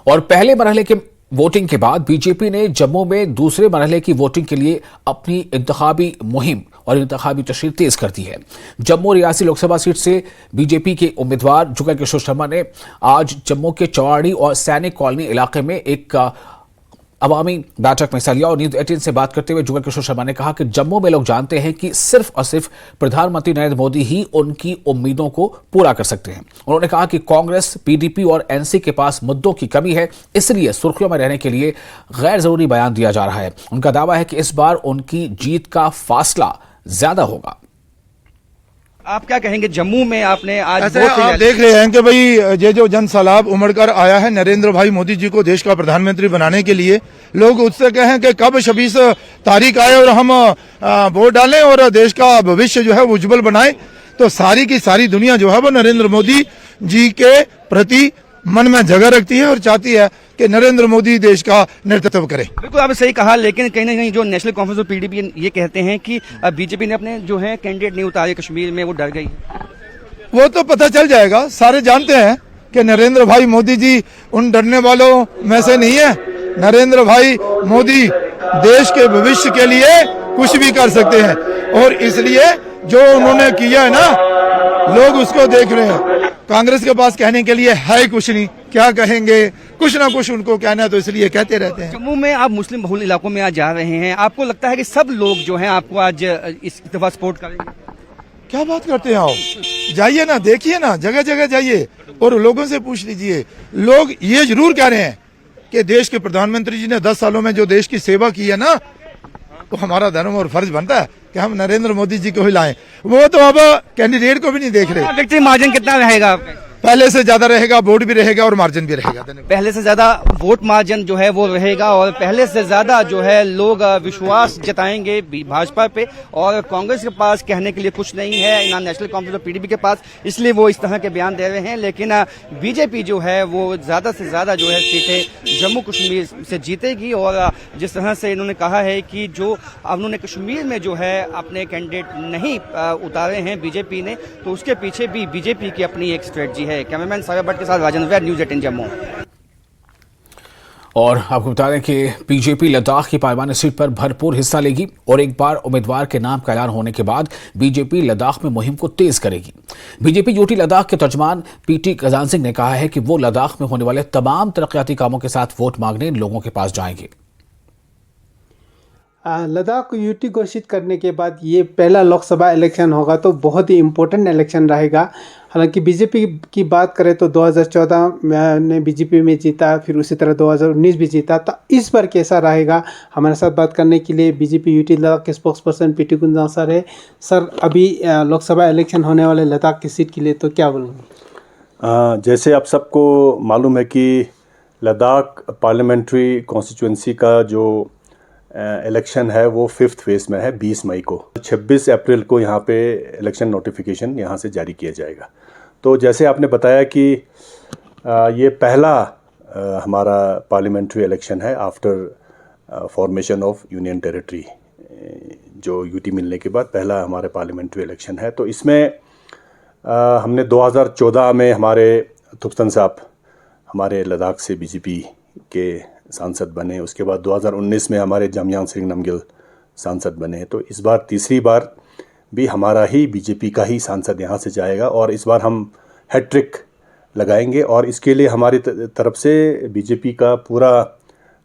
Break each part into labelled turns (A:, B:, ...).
A: और पहले मरहले के वोटिंग के बाद बीजेपी ने जम्मू में दूसरे मरहले की वोटिंग के लिए अपनी इंतखाबी मुहिम और इंतखाबी तशरीह तेज कर दी है। जम्मू रियासी लोकसभा सीट से बीजेपी के उम्मीदवार जुगल किशोर शर्मा ने आज जम्मू के चौवाड़ी और सैनिक कॉलोनी इलाके में एक अवामी बैठक में हिस्सा लिया और न्यूज 18 से बात करते हुए जुगल किशोर शर्मा ने कहा कि जम्मू में लोग जानते हैं कि सिर्फ और सिर्फ प्रधानमंत्री नरेंद्र मोदी ही उनकी उम्मीदों को पूरा कर सकते हैं। उन्होंने कहा कि कांग्रेस, पीडीपी और एनसी के पास मुद्दों की कमी है, इसलिए सुर्खियों में रहने के लिए गैर जरूरी बयान दिया जा रहा है। उनका दावा है कि इस बार उनकी जीत का फासला ज्यादा होगा।
B: आप क्या कहेंगे, जम्मू में आपने आज
C: आप देख रहे हैं कि भाई ये जो जन सैलाब उमड़ कर आया है नरेंद्र भाई मोदी जी को देश का प्रधानमंत्री बनाने के लिए, लोग उससे कहें कि कब 26 तारीख आए और हम वोट डालें और देश का भविष्य जो है वो उज्जवल बनाए। तो सारी की सारी दुनिया जो है वो नरेंद्र मोदी जी के प्रति मन में जगह रखती है और चाहती है कि नरेंद्र मोदी देश का नेतृत्व करे।
B: बिल्कुल आपने सही कहा, लेकिन कहीं ना कहीं जो नेशनल कॉन्फ्रेंस और पीडीपी ये कहते हैं कि बीजेपी ने अपने जो है कैंडिडेट नहीं उतारे कश्मीर में, वो डर गई।
C: वो तो पता चल जाएगा, सारे जानते हैं कि नरेंद्र भाई मोदी जी उन डरने वालों में से नहीं है। नरेंद्र भाई मोदी देश के भविष्य के लिए कुछ भी कर सकते हैं और इसलिए जो उन्होंने किया है ना, लोग उसको देख रहे हैं। कांग्रेस के पास कहने के लिए है कुछ नहीं, क्या कहेंगे, कुछ ना कुछ उनको कहना है तो इसलिए कहते रहते हैं।
B: जम्मू में आप मुस्लिम बहुल इलाकों में आज जा रहे हैं, आपको लगता है कि सब लोग जो हैं आपको आज इस दफा सपोर्ट करेंगे?
C: क्या बात करते हैं आप, जाइए ना, देखिए ना, जगह जगह जाइए और लोगों से पूछ लीजिए। लोग ये जरूर कह रहे हैं कि देश के प्रधानमंत्री जी ने 10 सालों में जो देश की सेवा की है ना, तो हमारा धर्म और फर्ज बनता है कि हम नरेंद्र मोदी जी को ही लाएं। वो तो अब कैंडिडेट को भी नहीं देख रहे।
B: विक्ट्री मार्जिन कितना रहेगा आपका?
C: पहले से ज्यादा रहेगा, वोट भी रहेगा और मार्जिन भी रहेगा।
B: पहले से ज्यादा वोट मार्जिन जो है वो रहेगा और पहले से ज्यादा जो है लोग विश्वास जताएंगे भाजपा पे, और कांग्रेस के पास कहने के लिए कुछ नहीं है, ना नेशनल कॉन्फ्रेंस और पीडीपी के पास, इसलिए वो इस तरह के बयान दे रहे हैं। लेकिन बीजेपी जो है वो ज्यादा से ज्यादा जो है सीटें जम्मू कश्मीर से जीतेगी और जिस तरह से इन्होंने कहा है कि जो उन्होंने कश्मीर में जो है अपने कैंडिडेट नहीं उतारे हैं बीजेपी ने, तो उसके पीछे भी बीजेपी की अपनी एक स्ट्रेटजी है। कैमरामैन सागर भट्ट के साथ राजेंद्र, न्यूज 18 जम्मू।
A: और आपको बता दें कि बीजेपी लद्दाख की पायमानी सीट पर भरपूर हिस्सा लेगी और एक बार उम्मीदवार के नाम का ऐलान होने के बाद बीजेपी लद्दाख में मुहिम को तेज करेगी। बीजेपी यूटी लद्दाख के तर्जमान पीटी खजान सिंह ने कहा है कि वो लद्दाख में होने वाले तमाम तरक्याती कामों के साथ वोट मांगने लोगों के पास जाएंगे।
D: लद्दाख को यूटी घोषित करने के बाद ये पहला लोकसभा इलेक्शन होगा, तो बहुत ही इम्पोर्टेंट इलेक्शन रहेगा। हालांकि बीजेपी की बात करें तो 2014 ने बीजेपी में जीता, फिर उसी तरह 2019 भी जीता, तो इस बार कैसा रहेगा। हमारे साथ बात करने के लिए बीजेपी यूटी लद्दाख के spokesperson PT Khajan sir है। सर, अभी लोकसभा इलेक्शन होने वाले लद्दाख की सीट के लिए, तो क्या बोलूँगा?
E: जैसे आप सबको मालूम है कि लद्दाख पार्लियामेंट्री कॉन्स्टिट्यूंसी का जो इलेक्शन है वो 5th फेज में है। 20 मई को, 26 अप्रैल को यहाँ पे इलेक्शन नोटिफिकेशन यहाँ से जारी किया जाएगा। तो जैसे आपने बताया कि ये पहला हमारा पार्लियामेंट्री इलेक्शन है after formation of union territory, जो यूटी मिलने के बाद पहला हमारे पार्लियामेंट्री इलेक्शन है। तो इसमें हमने 2014 में हमारे थुप्तन साहब हमारे लद्दाख से बीजेपी के सांसद बने, उसके बाद 2019 में हमारे जमयांग सिंह नमग्याल सांसद बने। तो इस बार तीसरी बार भी हमारा ही बीजेपी का ही सांसद यहाँ से जाएगा और इस बार हम हैट्रिक लगाएंगे और इसके लिए हमारी तरफ से बीजेपी का पूरा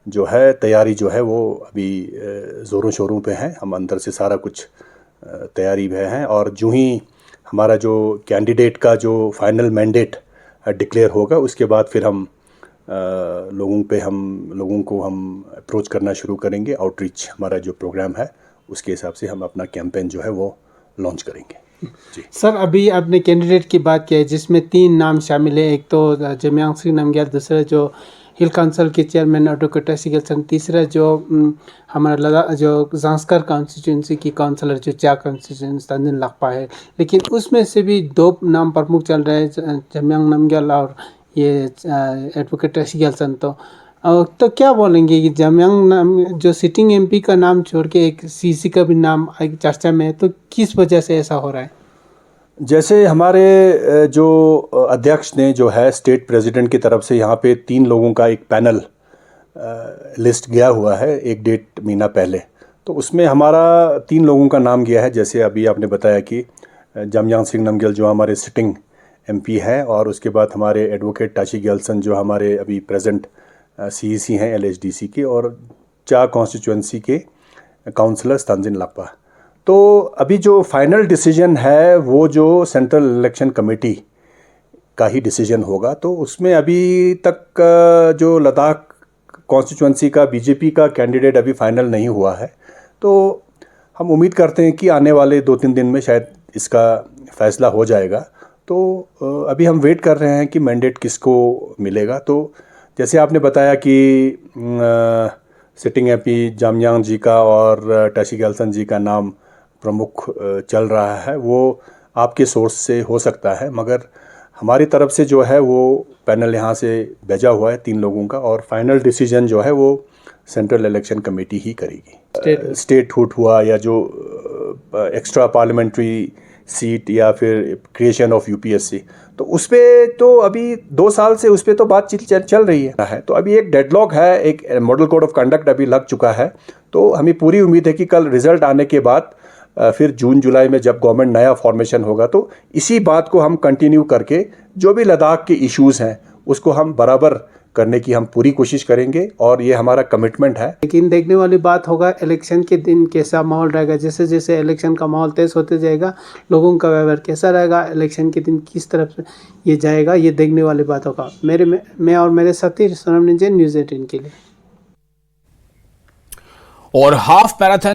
E: जो है तैयारी जो है वो अभी ज़ोरों शोरों पे है। हम अंदर से सारा कुछ तैयारी में हैं और जो ही हमारा जो कैंडिडेट का जो फाइनल मैंडेट डिक्लेयर होगा उसके बाद फिर हम लोगों को हम अप्रोच करना शुरू करेंगे। आउटरीच हमारा जो प्रोग्राम है उसके हिसाब से हम अपना कैंपेन जो है वो लॉन्च करेंगे। जी
D: सर, अभी आपने कैंडिडेट की बात की है जिसमें 3 नाम शामिल है। एक तो जमयांग सिंह नमग्याल, दूसरा जो हिल काउंसिल के चेयरमैन एडवोकेट टेसिगलसन, तीसरा जो हमारा लद्दाख जो जांस्कर कॉन्स्टिट्यूंसी की काउंसलर जो चा कॉन्स्टिट्यूंसी तंजिन लाकपा है। लेकिन उसमें से भी 2 नाम प्रमुख चल रहे हैं, जमयांग नमग्याल और ये एडवोकेट टेसिगलसन। तो क्या बोलेंगे कि जमयांग जो सिटिंग एमपी का नाम छोड़ के एक सीसी का भी नाम चर्चा में है, तो किस वजह से ऐसा हो रहा है?
E: जैसे हमारे जो अध्यक्ष ने जो है स्टेट प्रेसिडेंट की तरफ से यहाँ पे 3 लोगों का एक पैनल लिस्ट गया हुआ है 1-1.5 महीना पहले। तो उसमें हमारा 3 लोगों का नाम गया है। जैसे अभी आपने बताया कि जमयांग सिंह नामग्याल जो हमारे सिटिंग एमपी हैं, और उसके बाद हमारे एडवोकेट ताशी ग्यालसन जो हमारे अभी प्रेजेंट सीईसी हैं एलएचडीसी के, और 4 कॉन्स्टिट्यूएंसी के काउंसलर तंजिन लापा। तो अभी जो फाइनल डिसीजन है वो जो सेंट्रल इलेक्शन कमेटी का ही डिसीजन होगा। तो उसमें अभी तक जो लद्दाख कॉन्स्टिट्यूएंसी का बीजेपी का कैंडिडेट अभी फाइनल नहीं हुआ है। तो हम उम्मीद करते हैं कि आने वाले 2-3 दिन में शायद इसका फैसला हो जाएगा। तो अभी हम वेट कर रहे हैं कि मैंडेट किसको मिलेगा। तो जैसे आपने बताया कि सिटिंग एमपी जामयांग जी का और ताशी ग्यालसन जी का नाम प्रमुख चल रहा है, वो आपके सोर्स से हो सकता है, मगर हमारी तरफ से जो है वो पैनल यहाँ से भेजा हुआ है 3 लोगों का, और फाइनल डिसीजन जो है वो सेंट्रल इलेक्शन कमेटी ही करेगी। स्टेट हुड हुआ या जो एक्स्ट्रा पार्लियामेंट्री सीट या फिर क्रिएशन ऑफ यूपीएससी, तो उस पर तो अभी 2 साल से उस पर तो बातचीत चल रही है। तो अभी एक डेडलॉक है, एक मॉडल कोड ऑफ कंडक्ट अभी लग चुका है। तो हमें पूरी उम्मीद है कि कल रिजल्ट आने के बाद फिर जून-जुलाई में जब गवर्नमेंट नया फॉर्मेशन होगा तो इसी बात को हम कंटिन्यू करके जो भी लद्दाख के इश्यूज़ हैं उसको हम बराबर करने की हम पूरी कोशिश करेंगे, और ये हमारा कमिटमेंट है।
D: लेकिन देखने वाली बात होगा इलेक्शन के दिन कैसा माहौल रहेगा। जैसे जैसे इलेक्शन का माहौल तेज होते जाएगा, लोगों का व्यवहार कैसा रहेगा, इलेक्शन के दिन किस तरफ से ये जाएगा, ये देखने वाली बात होगा। मैं और मेरे साथी सोनम निंजन, न्यूज़ 18 के लिए।
A: और हाफ मैराथन